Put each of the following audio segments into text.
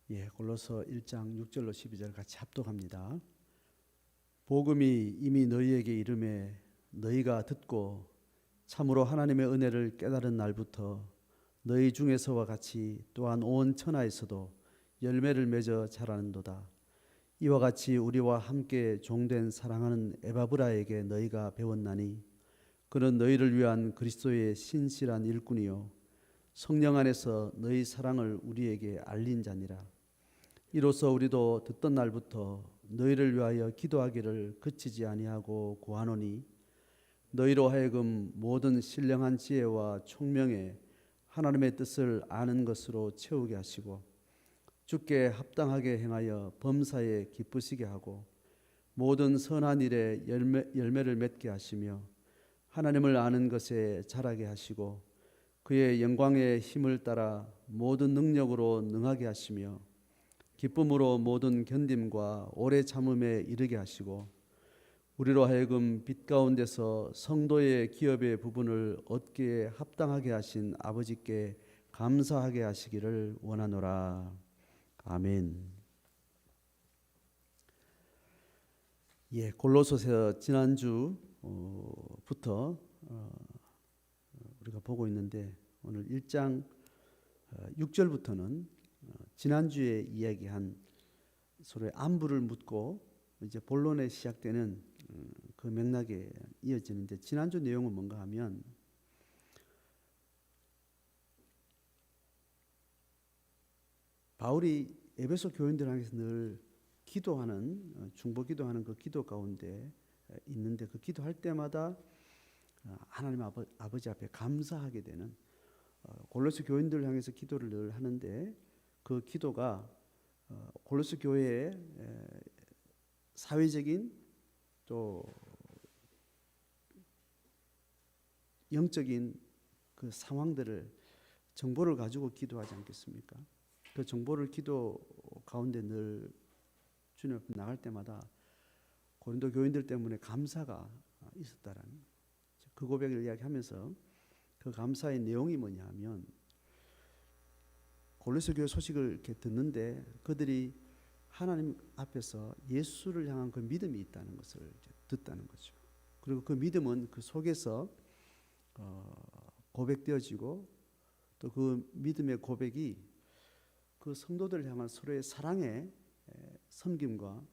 골로새 1장 6절로 12절 같이 합독합니다. 복음이 이미 너희에게 이르매 너희가 듣고 참으로 하나님의 은혜를 깨달은 날부터 너희 중에서와 같이 또한 온 천하에서도 열매를 맺어 자라는도다. 이와 같이 우리와 함께 종된 사랑하는 에바브라에게 너희가 배웠나니 그는 너희를 위한 그리스도의 신실한 일꾼이요 성령 안에서 너희 사랑을 우리에게 알린 자니라. 이로써 우리도 듣던 날부터 너희를 위하여 기도하기를 그치지 아니하고 구하노니 너희로 하여금 모든 신령한 지혜와 총명에 하나님의 뜻을 아는 것으로 채우게 하시고 주께 합당하게 행하여 범사에 기쁘시게 하고 모든 선한 일에 열매를 맺게 하시며 하나님을 아는 것에 자라게 하시고 그의 영광의 힘을 따라 모든 능력으로 능하게 하시며 기쁨으로 모든 견딤과 오래 참음에 이르게 하시고 우리로 하여금 빛 가운데서 성도의 기업의 부분을 얻기에 합당하게 하신 아버지께 감사하게 하시기를 원하노라. 아멘. 골로새서 지난주부터 우리가 보고 있는데 오늘 1장 6절부터는 지난주에 이야기한 서로의 안부를 묻고 이제 본론에 시작되는 그 맥락에 이어지는데, 지난주 내용은 뭔가 하면 바울이 에베소 교인들 향해서 늘 기도하는 중보 기도하는 그 기도 가운데 있는데, 그 기도할 때마다 하나님 아버지 앞에 감사하게 되는 골로새 교인들 향해서 기도를 늘 하는데, 그 기도가 골로새 교회의 사회적인 또 영적인 그 상황들을 정보를 가지고 기도하지 않겠습니까? 그 정보를 기도 가운데 늘 주님 앞에 나갈 때마다 고린도 교인들 때문에 감사가 있었다라는 그 고백을 이야기하면서, 그 감사의 내용이 뭐냐 하면 골로새 교회 소식을 이렇게 듣는데 그들이 하나님 앞에서 예수를 향한 그 믿음이 있다는 것을 이제 듣다는 거죠. 그리고 그 믿음은 그 속에서 고백되어지고 또 그 믿음의 고백이 그 성도들 향한 서로의 사랑의 섬김과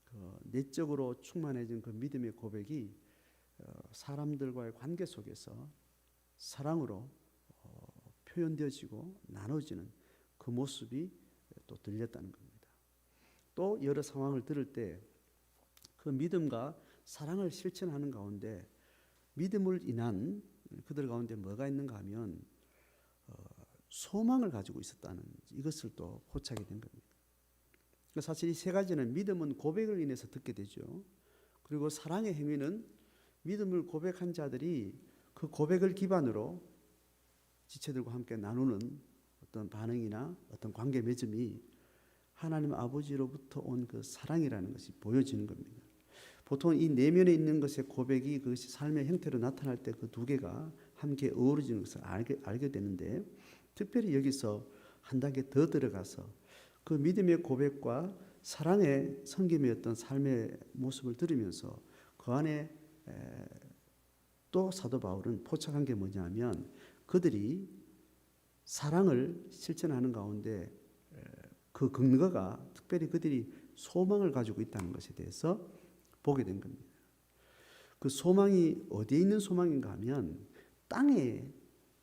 그 내적으로 충만해진 그 믿음의 고백이 사람들과의 관계 속에서 사랑으로 표현되어지고 나눠지는 그 모습이 또 들렸다는 겁니다. 또 여러 상황을 들을 때 그 믿음과 사랑을 실천하는 가운데 믿음을 인한 그들 가운데 뭐가 있는가 하면 소망을 가지고 있었다는 이것을 또 포착이 된 겁니다. 사실 이 세 가지는 믿음은 고백을 인해서 듣게 되죠. 그리고 사랑의 행위는 믿음을 고백한 자들이 그 고백을 기반으로 지체들과 함께 나누는 어떤 반응이나 어떤 관계 맺음이 하나님 아버지로부터 온 그 사랑이라는 것이 보여지는 겁니다. 보통 이 내면에 있는 것의 고백이 그것이 삶의 형태로 나타날 때 그 두 개가 함께 어우러지는 것을 알게 되는데, 특별히 여기서 한 단계 더 들어가서 그 믿음의 고백과 사랑의 섬김의 어떤 삶의 모습을 들으면서 그 안에 또 사도 바울은 포착한 게 뭐냐면, 그들이 사랑을 실천하는 가운데 그 근거가 특별히 그들이 소망을 가지고 있다는 것에 대해서 보게 된 겁니다. 그 소망이 어디에 있는 소망인가 하면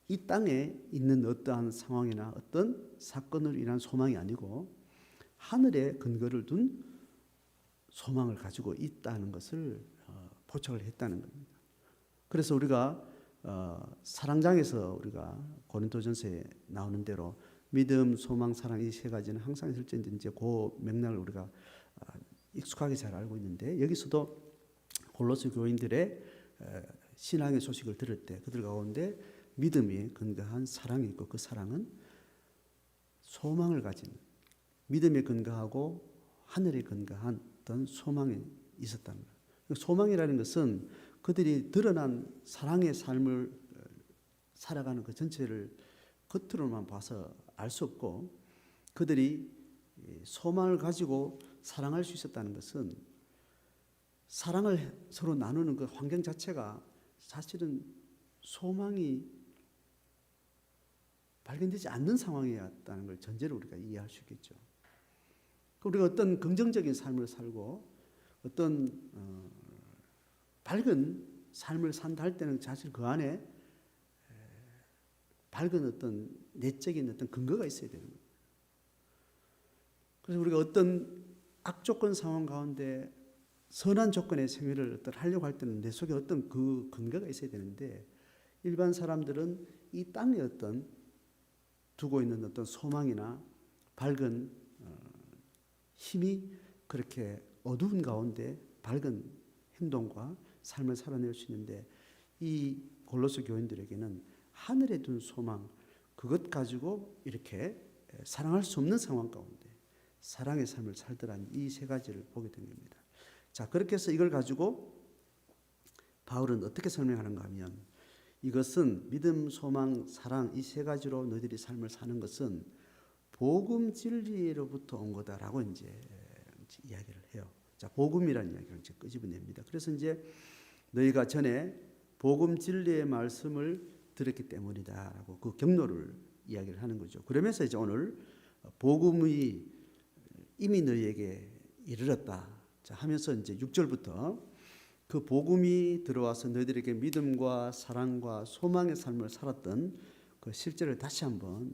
이 땅에 있는 어떠한 상황이나 어떤 사건으로 인한 소망이 아니고 하늘에 근거를 둔 소망을 가지고 있다는 것을 포착을 했다는 겁니다. 그래서 우리가 사랑장에서 우리가 고린도전서에 나오는 대로 믿음, 소망, 사랑 이 세 가지는 항상 실제 이제 그 맥락을 우리가 익숙하게 잘 알고 있는데, 여기서도 골로새 교인들의 신앙의 소식을 들을 때 그들 가운데 믿음이 근거한 사랑이 있고, 그 사랑은 소망을 가진 믿음에 근거하고 하늘에 근거한 어떤 소망이 있었다는 거예요. 소망이라는 것은 그들이 드러난 사랑의 삶을 살아가는 그 전체를 겉으로만 봐서 알 수 없고, 그들이 소망을 가지고 사랑할 수 있었다는 것은 사랑을 서로 나누는 그 환경 자체가 사실은 소망이 발견되지 않는 상황이었다는 걸 전제로 우리가 이해할 수 있겠죠. 우리가 어떤 긍정적인 삶을 살고 어떤 밝은 삶을 산다 할 때는 사실 그 안에 밝은 어떤 내적인 어떤 근거가 있어야 되는 거예요. 그래서 우리가 어떤 악조건 상황 가운데 선한 조건의 생활을 어떤 하려고 할 때는 내 속에 어떤 그 근거가 있어야 되는데 일반 사람들은 이 땅에 어떤 두고 있는 어떤 소망이나 밝은 힘이 그렇게 어두운 가운데 밝은 행동과 삶을 살아낼 수 있는데 이 골로새 교인들에게는 하늘에 둔 소망 그것 가지고 이렇게 사랑할 수 없는 상황 가운데 사랑의 삶을 살더라는 이 세 가지를 보게 된 겁니다. 자, 그렇게 해서 이걸 가지고 바울은 어떻게 설명하는가 하면 이것은 믿음, 소망, 사랑 이 세 가지로 너희들이 삶을 사는 것은 복음 진리로부터 온 거다라고 이제 이야기를 해요. 자, 복음이라는 이야기를 이제 끄집어냅니다. 그래서 이제 너희가 전에 복음 진리의 말씀을 들었기 때문이다라고 그 경로를 이야기를 하는 거죠. 그러면서 이제 오늘 복음이 이미 너희에게 이르렀다. 자, 하면서 이제 6절부터 그 복음이 들어와서 너희들에게 믿음과 사랑과 소망의 삶을 살았던 그 실제를 다시 한번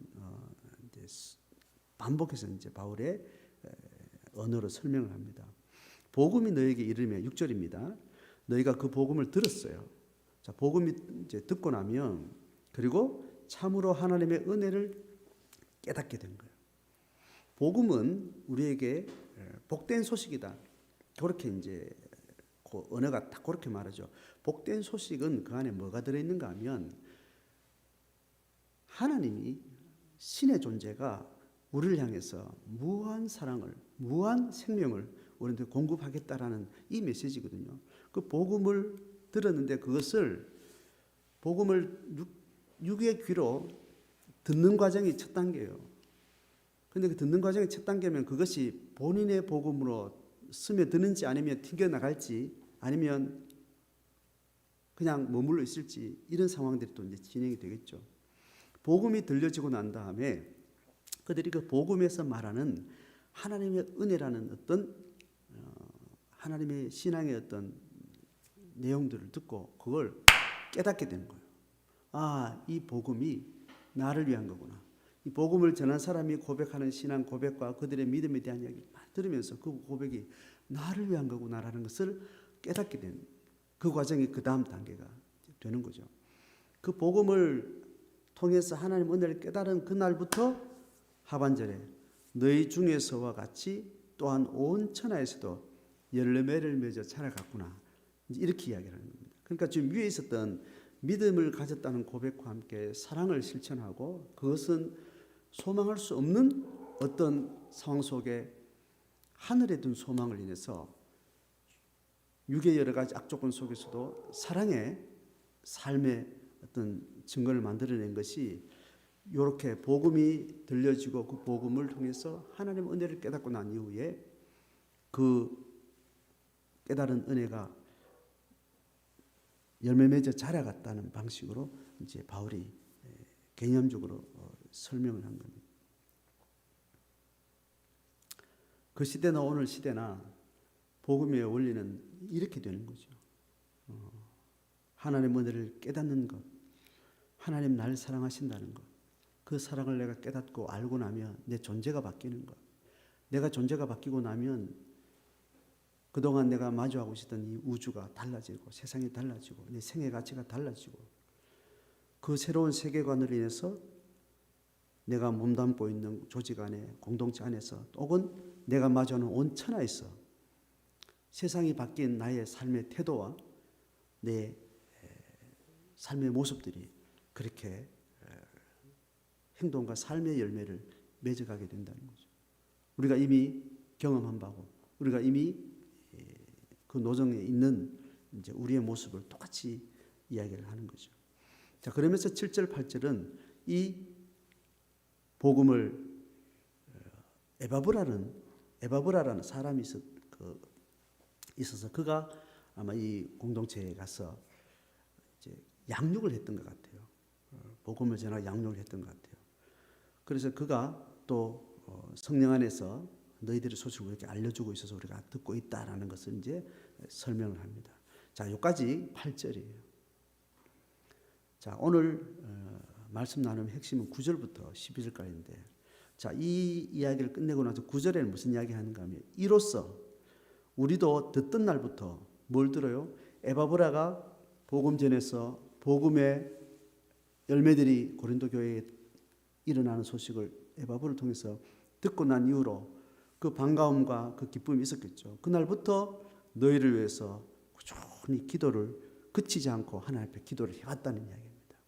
이제 반복해서 이제 바울의 언어로 설명을 합니다. 복음이 너희에게 이르면 6절입니다. 너희가 그 복음을 들었어요. 자, 복음이 이제 듣고 나면 그리고 참으로 하나님의 은혜를 깨닫게 된 거예요. 복음은 우리에게 복된 소식이다. 그렇게 이제 그 언어가 딱 그렇게 말하죠. 복된 소식은 그 안에 뭐가 들어있는가 하면 하나님이 신의 존재가 우리를 향해서 무한 사랑을, 무한 생명을 우리한테 공급하겠다라는 이 메시지거든요. 그 복음을 들었는데 그것을 복음을 육의 귀로 듣는 과정이 첫 단계예요. 그런데 그 듣는 과정이 첫 단계면 그것이 본인의 복음으로 스며드는지 아니면 튕겨나갈지 아니면 그냥 머물러 있을지 이런 상황들이 또 이제 진행이 되겠죠. 복음이 들려지고 난 다음에 그들이 그 복음에서 말하는 하나님의 은혜라는 어떤 하나님의 신앙의 어떤 내용들을 듣고 그걸 깨닫게 되는 거예요. 아, 이 복음이 나를 위한 거구나. 이 복음을 전한 사람이 고백하는 신앙 고백과 그들의 믿음에 대한 이야기를 들으면서 그 고백이 나를 위한 거구나라는 것을 깨닫게 된 그 과정이 그 다음 단계가 되는 거죠. 그 복음을 통해서 하나님 은혜를 깨달은 그날부터 하반절에 너희 중에서와 같이 또한 온 천하에서도 열매를 맺어 자라갔구나. 이렇게 이야기를 하는 겁니다. 그러니까 지금 위에 있었던 믿음을 가졌다는 고백과 함께 사랑을 실천하고 그것은 소망할 수 없는 어떤 상황 속에 하늘에 둔 소망을 인해서 육의 여러 가지 악조건 속에서도 사랑의 삶의 어떤 증거를 만들어낸 것이 이렇게 복음이 들려지고 그 복음을 통해서 하나님의 은혜를 깨닫고 난 이후에 그 깨달은 은혜가 열매 맺어 자라갔다는 방식으로 이제 바울이 개념적으로 설명을 한 겁니다. 그 시대나 오늘 시대나 복음의 원리는 이렇게 되는 거죠. 하나님의 은혜를 깨닫는 것, 하나님 나를 사랑하신다는 것, 그 사랑을 내가 깨닫고 알고 나면 내 존재가 바뀌는 것, 내가 존재가 바뀌고 나면 그동안 내가 마주하고 있었던 이 우주가 달라지고 세상이 달라지고 내 생애 가치가 달라지고 그 새로운 세계관으로 인해서 내가 몸담고 있는 조직 안에 공동체 안에서 혹은 내가 마주하는 온 천하에서 세상이 바뀐 나의 삶의 태도와 내 삶의 모습들이 그렇게 행동과 삶의 열매를 맺어가게 된다는 거죠. 우리가 이미 경험한 바고 우리가 이미 그 노정에 있는 이제 우리의 모습을 똑같이 이야기를 하는 거죠. 자, 그러면서 7절, 8절은 이 복음을 에바브라라는 사람이 있어서 그가 아마 이 공동체에 가서 이제 양육을 했던 것 같아요. 복음을 전하고 양육을 했던 것 같아요. 그래서 그가 또 성령 안에서 너희들의 소식을 이렇게 알려주고 있어서 우리가 듣고 있다라는 것을 이제 설명을 합니다. 자, 여기까지 8절이에요. 자, 오늘 말씀 나누는 핵심은 9절부터 12절까지인데, 자, 이 이야기를 끝내고 나서 9절에는 무슨 이야기 하는가 하면, 이로써 우리도 듣던 날부터 뭘 들어요? 에바브라가 복음 전에서 복음의 열매들이 고린도 교회에 일어나는 소식을 에바브를 통해서 듣고 난 이후로 그 반가움과 그 기쁨이 있었겠죠. 그날부터 너희를 위해서 꾸준히 기도를 그치지 않고 하나님 앞에 기도를 해왔다는 이야기입니다.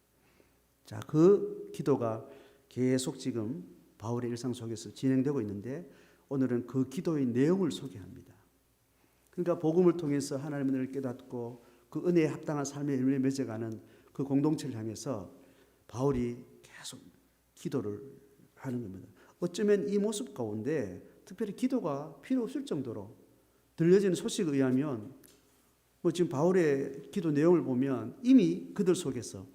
자, 그 기도가 계속 지금 바울의 일상 속에서 진행되고 있는데, 오늘은 그 기도의 내용을 소개합니다. 그러니까 복음을 통해서 하나님의 은혜를 깨닫고 그 은혜에 합당한 삶의 열매를 맺어가는 그 공동체를 향해서 바울이 계속 기도를 하는 겁니다. 어쩌면 이 모습 가운데 특별히 기도가 필요 없을 정도로 들려지는 소식에 의하면, 지금 바울의 기도 내용을 보면 이미 그들 속에서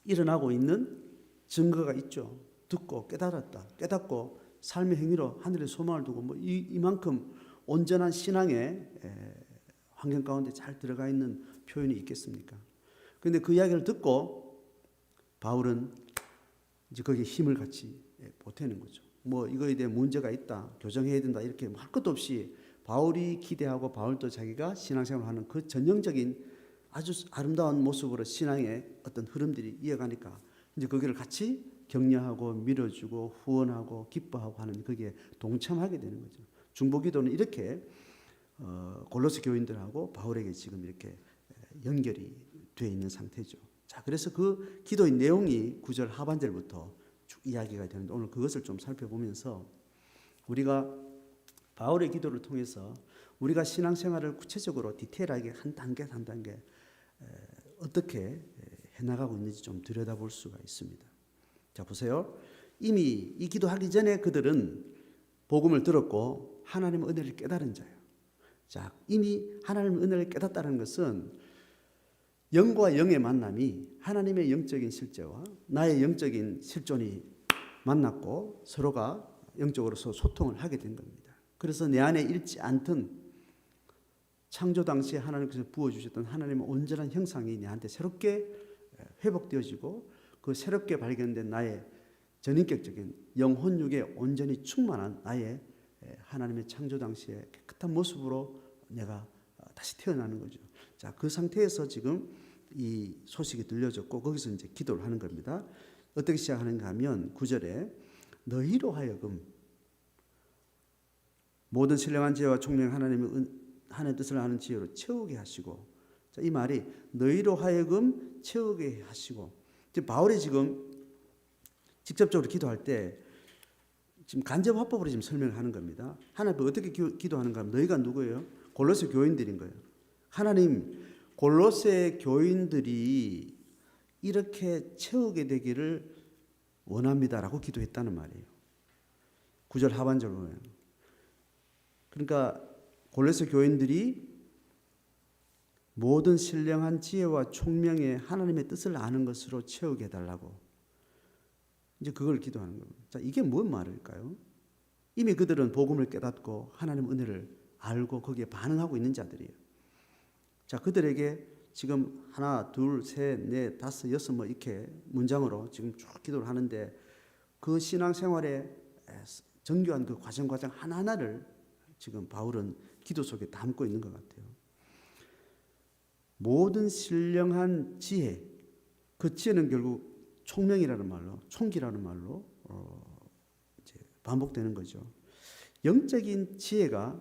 일어나고 있는 증거가 있죠. 듣고 깨닫고 삶의 행위로 하늘에 소망을 두고 이만큼 온전한 신앙의 환경 가운데 잘 들어가 있는 표현이 있겠습니까? 그런데 그 이야기를 듣고 바울은 이제 거기에 힘을 같이 보태는 거죠. 이거에 대해 문제가 있다, 교정해야 된다, 이렇게 할 것도 없이 바울이 기대하고 바울도 자기가 신앙생활을 하는 그 전형적인 아주 아름다운 모습으로 신앙의 어떤 흐름들이 이어가니까 이제 거기를 같이 격려하고 밀어주고 후원하고 기뻐하고 하는, 거기에 동참하게 되는 거죠. 중보기도는 이렇게 골로새 교인들하고 바울에게 지금 이렇게 연결이 되어 있는 상태죠. 자, 그래서 그 기도의 내용이 9절 하반절부터 쭉 이야기가 되는데, 오늘 그것을 좀 살펴보면서 우리가 바울의 기도를 통해서 우리가 신앙생활을 구체적으로 디테일하게 한 단계 한 단계 어떻게 해나가고 있는지 좀 들여다볼 수가 있습니다. 자, 보세요. 이미 이 기도하기 전에 그들은 복음을 들었고 하나님의 은혜를 깨달은 자예요. 자, 이미 하나님의 은혜를 깨닫다는 것은 영과 영의 만남이, 하나님의 영적인 실제와 나의 영적인 실존이 만났고 서로가 영적으로서 소통을 하게 된 겁니다. 그래서 내 안에 잃지 않던 창조 당시에 하나님께서 부어주셨던 하나님의 온전한 형상이 내한테 새롭게 회복되어지고, 그 새롭게 발견된 나의 전인격적인 영혼육에 온전히 충만한 나의 하나님의 창조 당시의 깨끗한 모습으로 내가 다시 태어나는 거죠. 자, 그 상태에서 지금 이 소식이 들려졌고 거기서 이제 기도를 하는 겁니다. 어떻게 시작하는가 하면 9절에 너희로 하여금 모든 신령한 지혜와 총명 하나님의 뜻을 아는 지혜로 채우게 하시고, 자, 이 말이 너희로 하여금 채우게 하시고, 지금 바울이 지금 직접적으로 기도할 때 지금 간접 화법으로 지금 설명을 하는 겁니다. 하나님 어떻게 기도하는가 하면 너희가 누구예요? 골로새 교인들인 거예요. 하나님, 골로새 교인들이 이렇게 채우게 되기를 원합니다라고 기도했다는 말이에요. 9절 하반절로 보면. 그러니까 골로새 교인들이 모든 신령한 지혜와 총명의 하나님의 뜻을 아는 것으로 채우게 해달라고 이제 그걸 기도하는 겁니다. 자, 이게 뭔 말일까요? 이미 그들은 복음을 깨닫고 하나님의 은혜를 알고 거기에 반응하고 있는 자들이에요. 자, 그들에게 지금 하나, 둘, 셋, 넷, 다섯, 여섯 이렇게 문장으로 지금 쭉 기도를 하는데, 그 신앙생활의 정교한 그 과정 하나하나를 지금 바울은 기도 속에 담고 있는 것 같아요. 모든 신령한 지혜, 그 지혜는 결국 총명이라는 말로, 총기라는 말로 이제 반복되는 거죠. 영적인 지혜가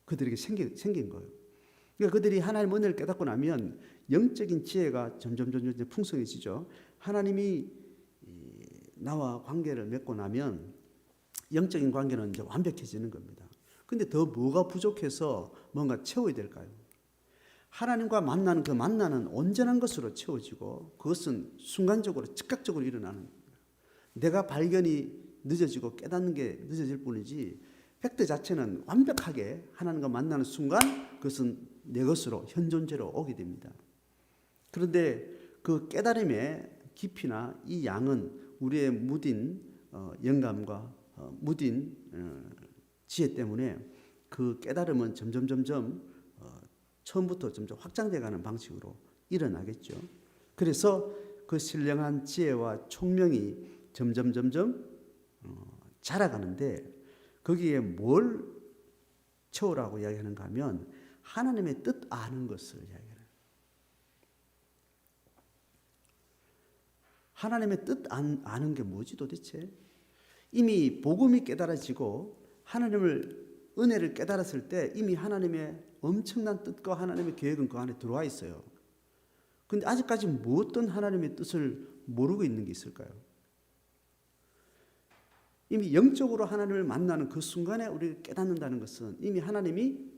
그들에게 생긴 거예요. 그러니까 그들이 하나님의 은혜를 깨닫고 나면 영적인 지혜가 점점 풍성해지죠. 하나님이 나와 관계를 맺고 나면 영적인 관계는 이제 완벽해지는 겁니다. 근데 더 뭐가 부족해서 뭔가 채워야 될까요? 하나님과 만나는 그 만나는 온전한 것으로 채워지고, 그것은 순간적으로 즉각적으로 일어나는 겁니다. 내가 발견이 늦어지고 깨닫는 게 늦어질 뿐이지 팩트 자체는 완벽하게 하나님과 만나는 순간 그것은 내 것으로 현존제로 오게 됩니다. 그런데 그 깨달음의 깊이나 이 양은 우리의 무딘 영감과 무딘 지혜 때문에 그 깨달음은 점점 처음부터 점점 확장돼가는 방식으로 일어나겠죠. 그래서 그 신령한 지혜와 총명이 점점 자라가는데 거기에 뭘 채우라고 이야기하는가 하면 하나님의 뜻 아는 것을 이야기해요. 하나님의 뜻 아는 게 뭐지 도대체? 이미 복음이 깨달아지고 하나님을 은혜를 깨달았을 때 이미 하나님의 엄청난 뜻과 하나님의 계획은 그 안에 들어와 있어요. 그런데 아직까지 어떤 하나님의 뜻을 모르고 있는 게 있을까요? 이미 영적으로 하나님을 만나는 그 순간에 우리가 깨닫는다는 것은 이미 하나님이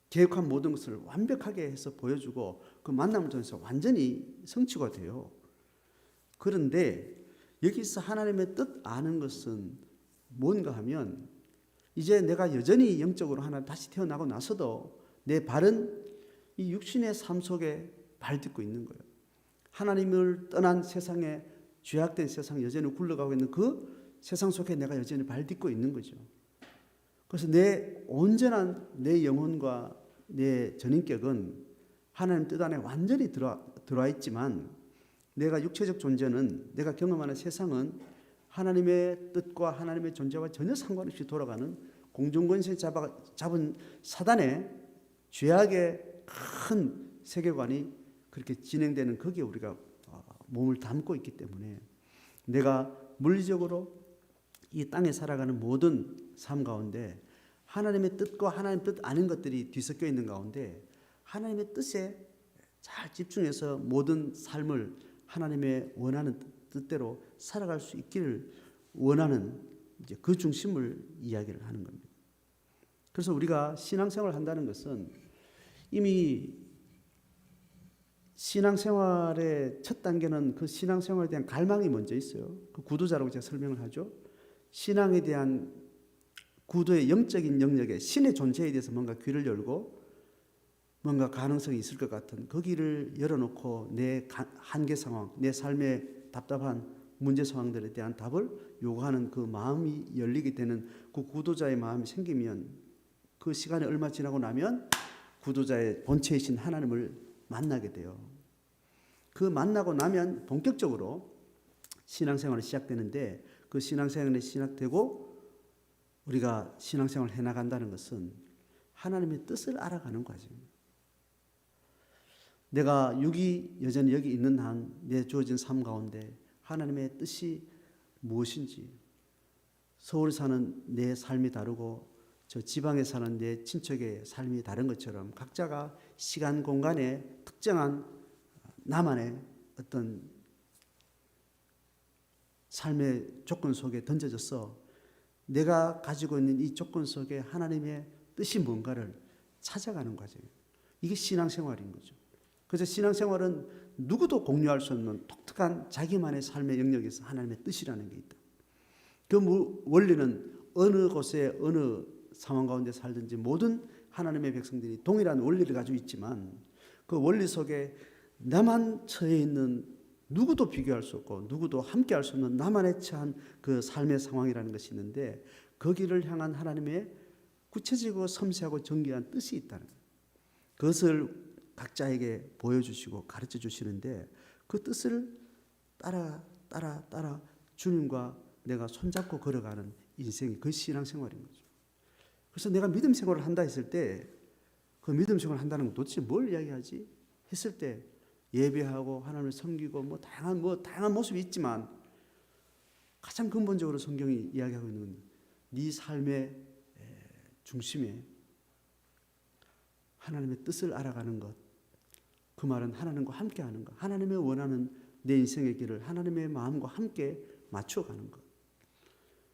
계획한 모든 것을 완벽하게 해서 보여주고 그 만남을 통해서 완전히 성취가 돼요. 그런데 여기서 하나님의 뜻 아는 것은 뭔가 하면 이제 내가 여전히 영적으로 하나 다시 태어나고 나서도 내 발은 이 육신의 삶 속에 발딛고 있는 거예요. 하나님을 떠난 세상에 죄악된 세상 여전히 굴러가고 있는 그 세상 속에 내가 여전히 발딛고 있는 거죠. 그래서 내 온전한 내 영혼과 내 전인격은 하나님 뜻 안에 완전히 들어와 있지만 내가 육체적 존재는 내가 경험하는 세상은 하나님의 뜻과 하나님의 존재와 전혀 상관없이 돌아가는 공중권세 잡은 사단의 죄악의 큰 세계관이 그렇게 진행되는 거기에 우리가 몸을 담고 있기 때문에 내가 물리적으로 이 땅에 살아가는 모든 삶 가운데 하나님의 뜻과 하나님 뜻 아는 것들이 뒤섞여 있는 가운데 하나님의 뜻에 잘 집중해서 모든 삶을 하나님의 원하는 뜻대로 살아갈 수 있기를 원하는 이제 그 중심을 이야기를 하는 겁니다. 그래서 우리가 신앙생활을 한다는 것은 이미 신앙생활의 첫 단계는 그 신앙생활에 대한 갈망이 먼저 있어요. 그 구도자라고 제가 설명을 하죠. 신앙에 대한 구도의 영적인 영역에 신의 존재에 대해서 뭔가 귀를 열고 뭔가 가능성이 있을 것 같은 거기를 열어놓고 내 한계 상황, 내 삶의 답답한 문제 상황들에 대한 답을 요구하는 그 마음이 열리게 되는 그 구도자의 마음이 생기면 그 시간이 얼마 지나고 나면 구도자의 본체이신 하나님을 만나게 돼요. 그 만나고 나면 본격적으로 신앙생활이 시작되는데 그 신앙생활이 시작되고 우리가 신앙생활을 해나간다는 것은 하나님의 뜻을 알아가는 과정입니다. 내가 여전히 여기 있는 한 내 주어진 삶 가운데 하나님의 뜻이 무엇인지 서울에 사는 내 삶이 다르고 저 지방에 사는 내 친척의 삶이 다른 것처럼 각자가 시간 공간에 특정한 나만의 어떤 삶의 조건 속에 던져져서 내가 가지고 있는 이 조건 속에 하나님의 뜻이 뭔가를 찾아가는 과정이에요. 이게 신앙생활인 거죠. 그래서 신앙생활은 누구도 공유할 수 없는 독특한 자기만의 삶의 영역에서 하나님의 뜻이라는 게 있다. 그 원리는 어느 곳에 어느 상황 가운데 살든지 모든 하나님의 백성들이 동일한 원리를 가지고 있지만 그 원리 속에 나만 처해 있는 누구도 비교할 수 없고 누구도 함께 할 수 없는 나만의 처한 그 삶의 상황이라는 것이 있는데 거기를 향한 하나님의 구체적이고 섬세하고 정교한 뜻이 있다는 거예요. 그것을 각자에게 보여주시고 가르쳐 주시는데 그 뜻을 따라 주님과 내가 손잡고 걸어가는 인생이 그 신앙생활인 거죠. 그래서 내가 믿음 생활을 한다 했을 때 그 믿음 생활을 한다는 건 도대체 뭘 이야기하지? 했을 때 예배하고 하나님을 섬기고 다양한 모습이 있지만 가장 근본적으로 성경이 이야기하고 있는 네 삶의 중심에 하나님의 뜻을 알아가는 것, 그 말은 하나님과 함께하는 것, 하나님의 원하는 내 인생의 길을 하나님의 마음과 함께 맞춰가는 것.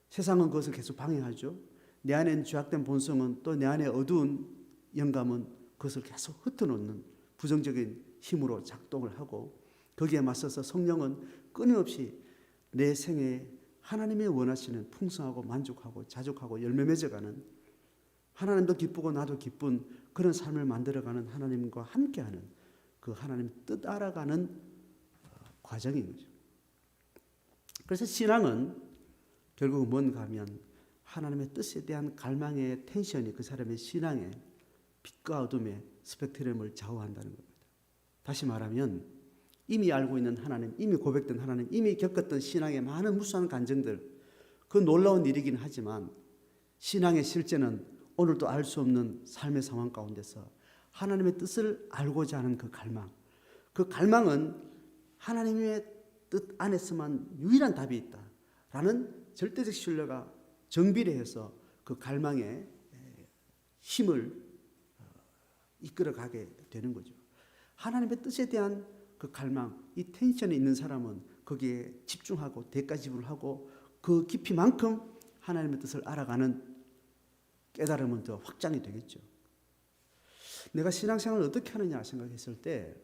세상은 그것을 계속 방해하죠. 내 안에 있는 죄악된 본성은 또 내 안에 어두운 영감은 그것을 계속 흩어놓는 부정적인 힘으로 작동을 하고 거기에 맞서서 성령은 끊임없이 내 생에 하나님이 원하시는 풍성하고 만족하고 자족하고 열매 맺어가는, 하나님도 기쁘고 나도 기쁜 그런 삶을 만들어가는, 하나님과 함께하는 그 하나님 뜻 알아가는 과정인 거죠. 그래서 신앙은 결국 뭔가 하면 하나님의 뜻에 대한 갈망의 텐션이 그 사람의 신앙의 빛과 어둠의 스펙트럼을 좌우한다는 겁니다. 다시 말하면 이미 알고 있는 하나님, 이미 고백된 하나님, 이미 겪었던 신앙의 많은 무수한 간증들, 그 놀라운 일이긴 하지만 신앙의 실제는 오늘도 알 수 없는 삶의 상황 가운데서 하나님의 뜻을 알고자 하는 그 갈망, 그 갈망은 하나님의 뜻 안에서만 유일한 답이 있다라는 절대적 신뢰가 정비례해서 그 갈망의 힘을 이끌어가게 되는 거죠. 하나님의 뜻에 대한 그 갈망, 이 텐션에 있는 사람은 거기에 집중하고 대가 지불을 하고 그 깊이만큼 하나님의 뜻을 알아가는 깨달음은 더 확장이 되겠죠. 내가 신앙생활을 어떻게 하느냐 생각했을 때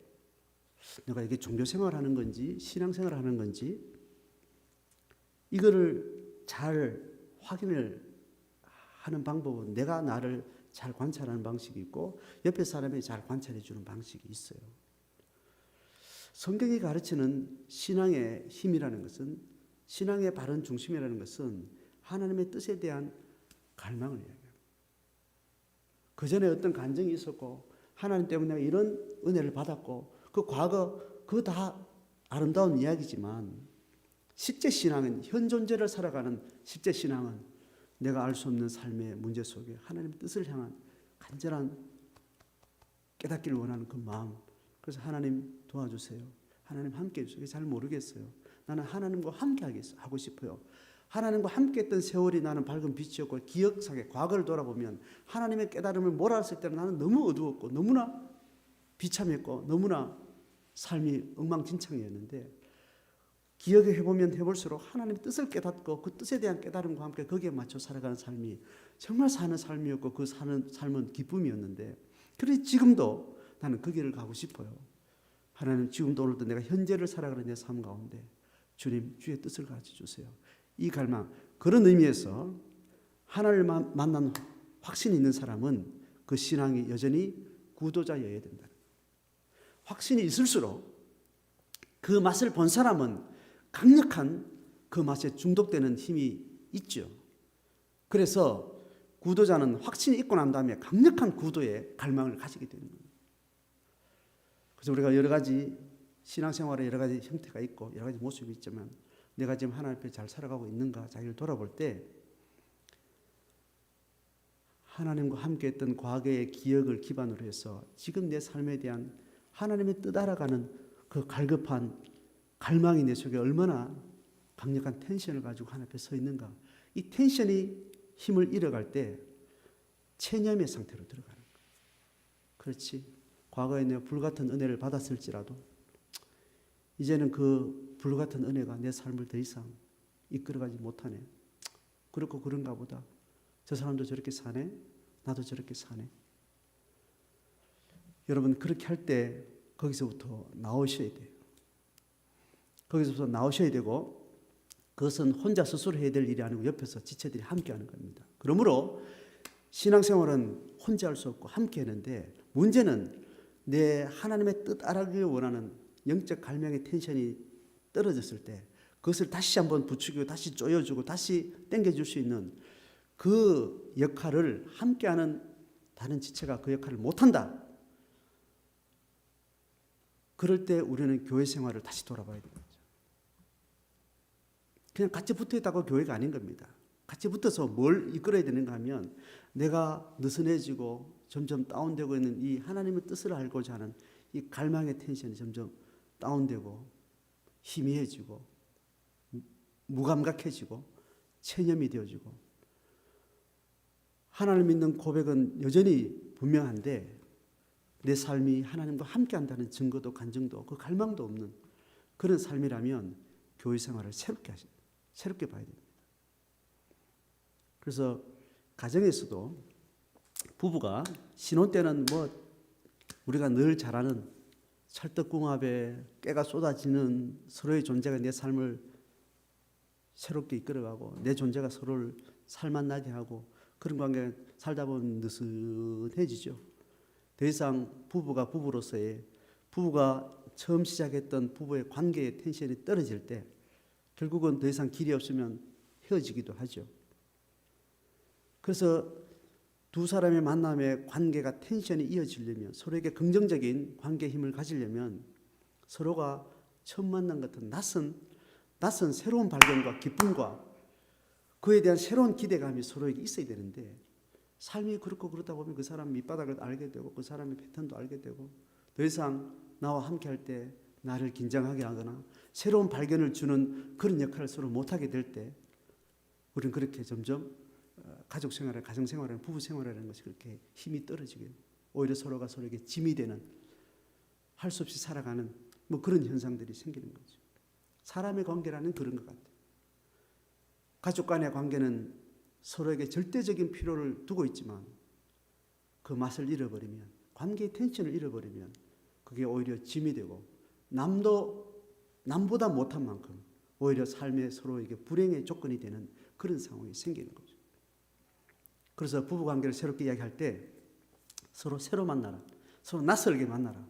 내가 이게 종교생활을 하는 건지 신앙생활을 하는 건지 이거를 잘 확인을 하는 방법은 내가 나를 잘 관찰하는 방식이 있고 옆에 사람이 잘 관찰해 주는 방식이 있어요. 성경이 가르치는 신앙의 힘이라는 것은, 신앙의 바른 중심이라는 것은 하나님의 뜻에 대한 갈망을 이야기합니다. 그 전에 어떤 간증이 있었고 하나님 때문에 내가 이런 은혜를 받았고 그 과거 그거 다 아름다운 이야기지만 실제 신앙은, 현 존재를 살아가는 실제 신앙은 내가 알 수 없는 삶의 문제 속에 하나님의 뜻을 향한 간절한 깨닫기를 원하는 그 마음. 그래서 하나님 도와주세요. 하나님 함께 해주세요. 잘 모르겠어요. 나는 하나님과 함께 하고 싶어요. 하나님과 함께 했던 세월이 나는 밝은 빛이었고 기억상에 과거를 돌아보면 하나님의 깨달음을 몰았을 때는 나는 너무 어두웠고 너무나 비참했고 너무나 삶이 엉망진창이었는데 기억해보면 해볼수록 하나님의 뜻을 깨닫고 그 뜻에 대한 깨달음과 함께 거기에 맞춰 살아가는 삶이 정말 사는 삶이었고 그 사는 삶은 기쁨이었는데 그래서 지금도 나는 그 길을 가고 싶어요. 하나님 지금도 오늘도 내가 현재를 살아가는 내 삶 가운데 주님 주의 뜻을 가르쳐 주세요. 이 갈망, 그런 의미에서 하나님을 만난 확신이 있는 사람은 그 신앙이 여전히 구도자여야 된다. 확신이 있을수록 그 맛을 본 사람은 강력한 그 맛에 중독되는 힘이 있죠. 그래서 구도자는 확신이 있고 난 다음에 강력한 구도의 갈망을 가지게 되는 겁니다. 그래서 우리가 여러 가지 신앙생활에 여러 가지 형태가 있고 여러 가지 모습이 있지만 내가 지금 하나님 앞에 잘 살아가고 있는가 자기를 돌아볼 때 하나님과 함께했던 과거의 기억을 기반으로 해서 지금 내 삶에 대한 하나님의 뜻 알아가는 그 갈급한 갈망이 내 속에 얼마나 강력한 텐션을 가지고 하나님 앞에 서 있는가. 이 텐션이 힘을 잃어갈 때 체념의 상태로 들어가는 거예요. 그렇지. 과거에 내가 불같은 은혜를 받았을지라도 이제는 그 불같은 은혜가 내 삶을 더 이상 이끌어가지 못하네. 그렇고 그런가 보다. 저 사람도 저렇게 사네. 나도 저렇게 사네. 여러분 그렇게 할 때 거기서부터 나오셔야 돼요. 거기서부터 나오셔야 되고 그것은 혼자 스스로 해야 될 일이 아니고 옆에서 지체들이 함께 하는 겁니다. 그러므로 신앙생활은 혼자 할 수 없고 함께 하는데 문제는 내 하나님의 뜻 알아가기 원하는 영적 갈망의 텐션이 떨어졌을 때 그것을 다시 한번 부추기고 다시 쪼여주고 다시 당겨줄 수 있는 그 역할을 함께하는 다른 지체가 그 역할을 못한다. 그럴 때 우리는 교회 생활을 다시 돌아봐야 됩니다. 그냥 같이 붙어있다고 교회가 아닌 겁니다. 같이 붙어서 뭘 이끌어야 되는가 하면 내가 느슨해지고 점점 다운되고 있는 이 하나님의 뜻을 알고자 하는 이 갈망의 텐션이 점점 다운되고 희미해지고 무감각해지고 체념이 되어지고 하나님 믿는 고백은 여전히 분명한데 내 삶이 하나님과 함께한다는 증거도 간증도 그 갈망도 없는 그런 삶이라면 교회 생활을 새롭게 봐야 됩니다. 그래서 가정에서도 부부가 신혼 때는 뭐 우리가 늘 잘 아는 찰떡궁합에 깨가 쏟아지는 서로의 존재가 내 삶을 새롭게 이끌어가고 내 존재가 서로를 살맛나게 하고 그런 관계 살다 보면 느슨해지죠. 더 이상 부부가 부부로서의 부부가 처음 시작했던 부부의 관계의 텐션이 떨어질 때 결국은 더 이상 길이 없으면 헤어지기도 하죠. 그래서 두 사람의 만남의 관계가 텐션이 이어지려면 서로에게 긍정적인 관계의 힘을 가지려면 서로가 처음 만난 같은 낯선 새로운 발견과 기쁨과 그에 대한 새로운 기대감이 서로에게 있어야 되는데 삶이 그렇고 그렇다 보면 그 사람 밑바닥을 알게 되고 그 사람의 패턴도 알게 되고 더 이상 나와 함께 할 때 나를 긴장하게 하거나 새로운 발견을 주는 그런 역할을 서로 못하게 될 때 우리는 그렇게 점점 가족 생활을, 가정 생활을, 부부 생활이라는 것이 그렇게 힘이 떨어지게 오히려 서로가 서로에게 짐이 되는 할 수 없이 살아가는 뭐 그런 현상들이 생기는 거죠. 사람의 관계라는 그런 것 같아요. 가족 간의 관계는 서로에게 절대적인 필요를 두고 있지만 그 맛을 잃어버리면 관계의 텐션을 잃어버리면 그게 오히려 짐이 되고 남보다 못한 만큼 오히려 삶에 서로에게 불행의 조건이 되는 그런 상황이 생기는 거죠. 그래서 부부관계를 새롭게 이야기할 때 서로 새로 만나라. 서로 낯설게 만나라.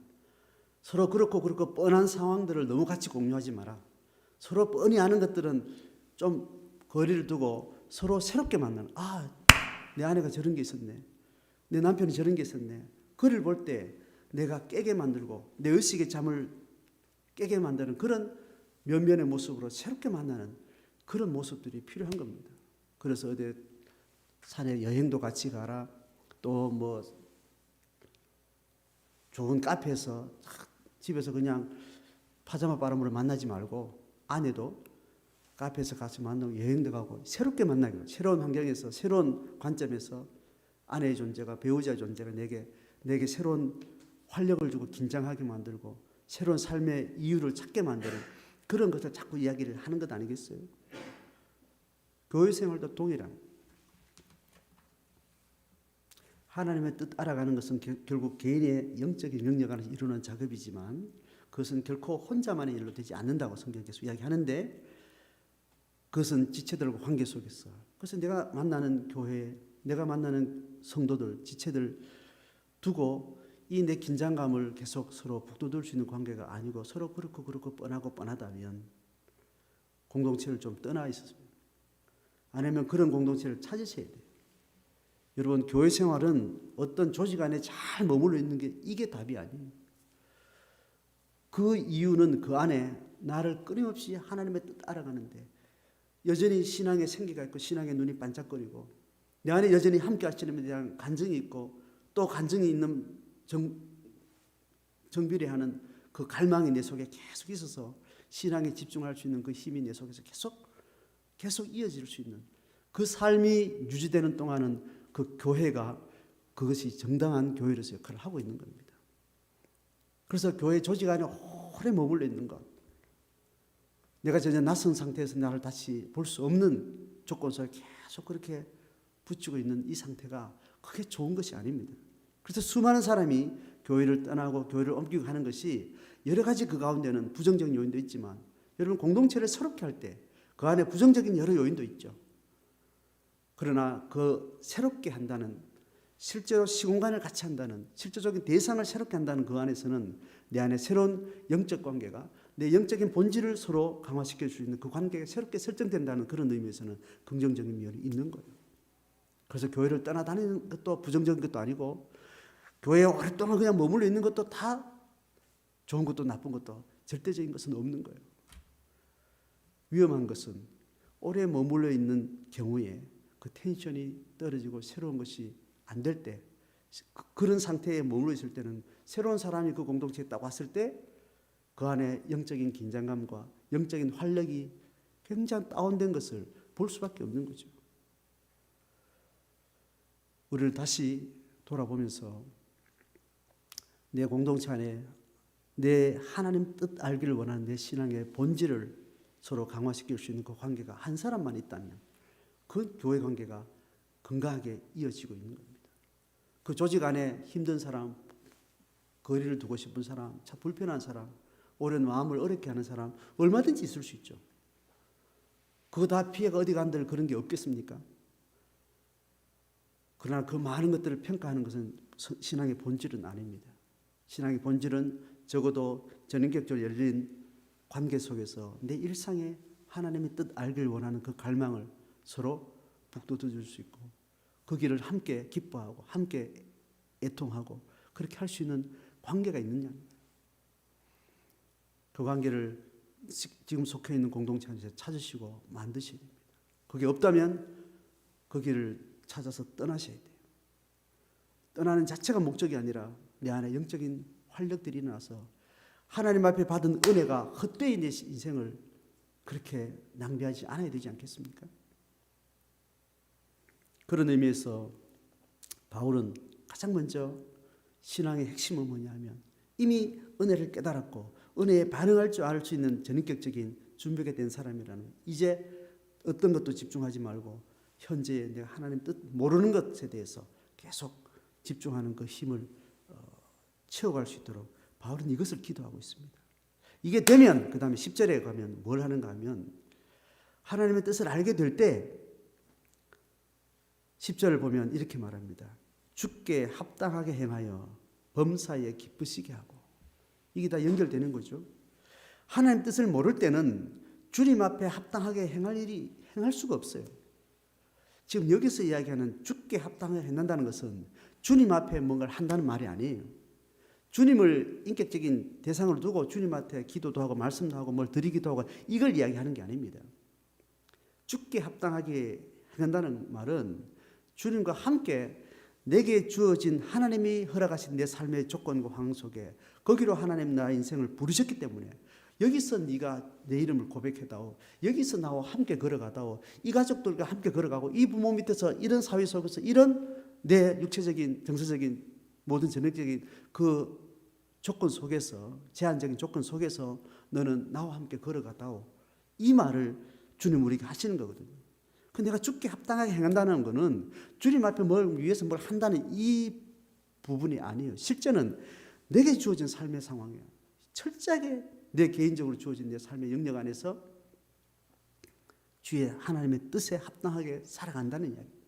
서로 그렇고 뻔한 상황들을 너무 같이 공유하지 마라. 서로 뻔히 아는 것들은 좀 거리를 두고 서로 새롭게 만나는. 내 아내가 저런 게 있었네. 내 남편이 저런 게 있었네. 그를 볼 때 내가 깨게 만들고 내 의식의 잠을 깨게 만드는 그런 면면의 모습으로 새롭게 만나는 그런 모습들이 필요한 겁니다. 그래서 어디 산에 여행도 같이 가라. 또 뭐 좋은 카페에서 집에서 그냥 파자마 바람으로 만나지 말고 아내도 카페에서 같이 만나고 여행도 가고 새롭게 만나기로 새로운 환경에서 새로운 관점에서 아내의 존재가 배우자의 존재가 내게 새로운 활력을 주고 긴장하게 만들고 새로운 삶의 이유를 찾게 만드는 그런 것을 자꾸 이야기를 하는 것 아니겠어요? 교회 생활도 동일한 하나님의 뜻 알아가는 것은 결국 개인의 영적인 영역 안에서 이루는 작업이지만 그것은 결코 혼자만의 일로 되지 않는다고 성경께서 이야기하는데 그것은 지체들과 관계 속에서 그래서 내가 만나는 교회, 내가 만나는 성도들, 지체들 두고 이 내 긴장감을 계속 서로 북돋을 수 있는 관계가 아니고 서로 그렇고 뻔하다면 공동체를 좀 떠나 있었습니다. 아니면 그런 공동체를 찾으셔야 돼요. 여러분 교회 생활은 어떤 조직 안에 잘 머물러 있는 게 이게 답이 아니에요. 그 이유는 그 안에 나를 끊임없이 하나님의 뜻 알아가는데 여전히 신앙의 생기가 있고 신앙의 눈이 반짝거리고 내 안에 여전히 함께 하시는 데 대한 간증이 있고 또 간증이 있는 정비례하는 그 갈망이 내 속에 계속 있어서 신앙에 집중할 수 있는 그 힘이 내 속에서 계속 이어질 수 있는 그 삶이 유지되는 동안은 그 교회가 그것이 정당한 교회로서 역할을 하고 있는 겁니다. 그래서 교회 조직 안에 오래 머물러 있는 것, 내가 전혀 낯선 상태에서 나를 다시 볼 수 없는 조건 속에 계속 그렇게 붙이고 있는 이 상태가 그게 좋은 것이 아닙니다. 그래서 수많은 사람이 교회를 떠나고 교회를 옮기고 하는 것이 여러 가지 그 가운데는 부정적인 요인도 있지만 여러분 공동체를 새롭게 할 때 그 안에 부정적인 여러 요인도 있죠. 그러나 그 새롭게 한다는 실제로 시공간을 같이 한다는 실제적인 대상을 새롭게 한다는 그 안에서는 내 안에 새로운 영적 관계가 내 영적인 본질을 서로 강화시킬 수 있는 그 관계가 새롭게 설정된다는 그런 의미에서는 긍정적인 면이 있는 거예요. 그래서 교회를 떠나다니는 것도 부정적인 것도 아니고 교회에 오랫동안 그냥 머물러 있는 것도 다 좋은 것도 나쁜 것도 절대적인 것은 없는 거예요. 위험한 것은 오래 머물러 있는 경우에 그 텐션이 떨어지고 새로운 것이 안 될 때 그런 상태에 머물러 있을 때는 새로운 사람이 그 공동체에 딱 왔을 때 그 안에 영적인 긴장감과 영적인 활력이 굉장히 다운된 것을 볼 수밖에 없는 거죠. 우리를 다시 돌아보면서 내 공동체 안에 내 하나님 뜻 알기를 원하는 내 신앙의 본질을 서로 강화시킬 수 있는 그 관계가 한 사람만 있다면 그 교회 관계가 건강하게 이어지고 있는 겁니다. 그 조직 안에 힘든 사람, 거리를 두고 싶은 사람, 참 불편한 사람, 오랜 마음을 어렵게 하는 사람 얼마든지 있을 수 있죠. 그거 다 피해가 어디 간들 그런 게 없겠습니까? 그러나 그 많은 것들을 평가하는 것은 신앙의 본질은 아닙니다. 신앙의 본질은 적어도 전인격적으로 열린 관계 속에서 내 일상에 하나님의 뜻 알기를 원하는 그 갈망을 서로 북돋워 줄 수 있고 그 길을 함께 기뻐하고 함께 애통하고 그렇게 할 수 있는 관계가 있느냐. 그 관계를 지금 속해 있는 공동체 안에서 찾으시고 만드셔야 됩니다. 그게 없다면 그 길을 찾아서 떠나셔야 돼요. 떠나는 자체가 목적이 아니라 내 안에 영적인 활력들이 일어나서 하나님 앞에 받은 은혜가 헛되이 내 인생을 그렇게 낭비하지 않아야 되지 않겠습니까? 그런 의미에서 바울은 가장 먼저 신앙의 핵심은 뭐냐면 이미 은혜를 깨달았고 은혜에 반응할 줄 알 수 있는 전인격적인 준비가 된 사람이라는 이제 어떤 것도 집중하지 말고 현재 내가 하나님 뜻 모르는 것에 대해서 계속 집중하는 그 힘을 채워갈 수 있도록 바울은 이것을 기도하고 있습니다. 이게 되면 그 다음에 10절에 가면 뭘 하는가 하면 하나님의 뜻을 알게 될 때 10절을 보면 이렇게 말합니다. 주께 합당하게 행하여 범사에 기쁘시게 하고 이게 다 연결되는 거죠. 하나님 뜻을 모를 때는 주님 앞에 합당하게 행할 수가 없어요. 지금 여기서 이야기하는 주께 합당하게 행한다는 것은 주님 앞에 뭔가를 한다는 말이 아니에요. 주님을 인격적인 대상으로 두고 주님 앞에 기도도 하고 말씀도 하고 뭘 드리기도 하고 이걸 이야기하는 게 아닙니다. 주께 합당하게 행한다는 말은 주님과 함께 내게 주어진 하나님이 허락하신 내 삶의 조건과 환경 속에 거기로 하나님 나의 인생을 부르셨기 때문에 여기서 네가 내 이름을 고백해다오. 여기서 나와 함께 걸어가다오. 이 가족들과 함께 걸어가고 이 부모 밑에서 이런 사회 속에서 이런 내 육체적인 정서적인 모든 전형적인 그 조건 속에서 제한적인 조건 속에서 너는 나와 함께 걸어가다오. 이 말을 주님 우리에게 하시는 거거든요. 그 내가 주께 합당하게 행한다는 것은 주님 앞에 뭘 위해서 뭘 한다는 이 부분이 아니에요. 실제는 내게 주어진 삶의 상황이에요. 철저하게 내 개인적으로 주어진 내 삶의 영역 안에서 주의 하나님의 뜻에 합당하게 살아간다는 이야기입니다.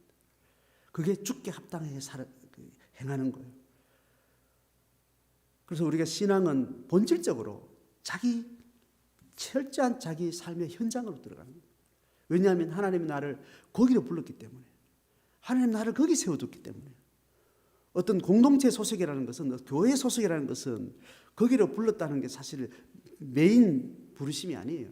그게 주께 합당하게 행하는 거예요. 그래서 우리가 신앙은 본질적으로 철저한 자기 삶의 현장으로 들어가는 거예요. 왜냐하면 하나님이 나를 거기로 불렀기 때문에 하나님 나를 거기 세워뒀기 때문에 어떤 공동체 소속이라는 것은 교회 소속이라는 것은 거기로 불렀다는 게 사실 메인 부르심이 아니에요.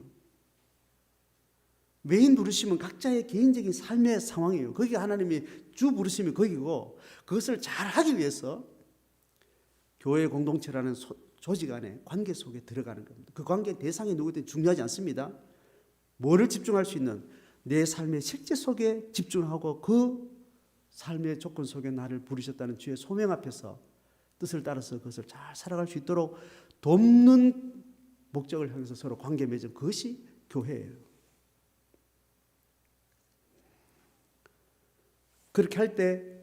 메인 부르심은 각자의 개인적인 삶의 상황이에요. 거기가 하나님이 주 부르심이 거기고 그것을 잘하기 위해서 교회 공동체라는 조직 안에 관계 속에 들어가는 겁니다. 그 관계 대상이 누구든 중요하지 않습니다. 뭐를 집중할 수 있는 내 삶의 실제 속에 집중하고 그 삶의 조건 속에 나를 부르셨다는 주의 소명 앞에서 뜻을 따라서 그것을 잘 살아갈 수 있도록 돕는 목적을 향해서 서로 관계 맺은 그것이 교회예요. 그렇게 할 때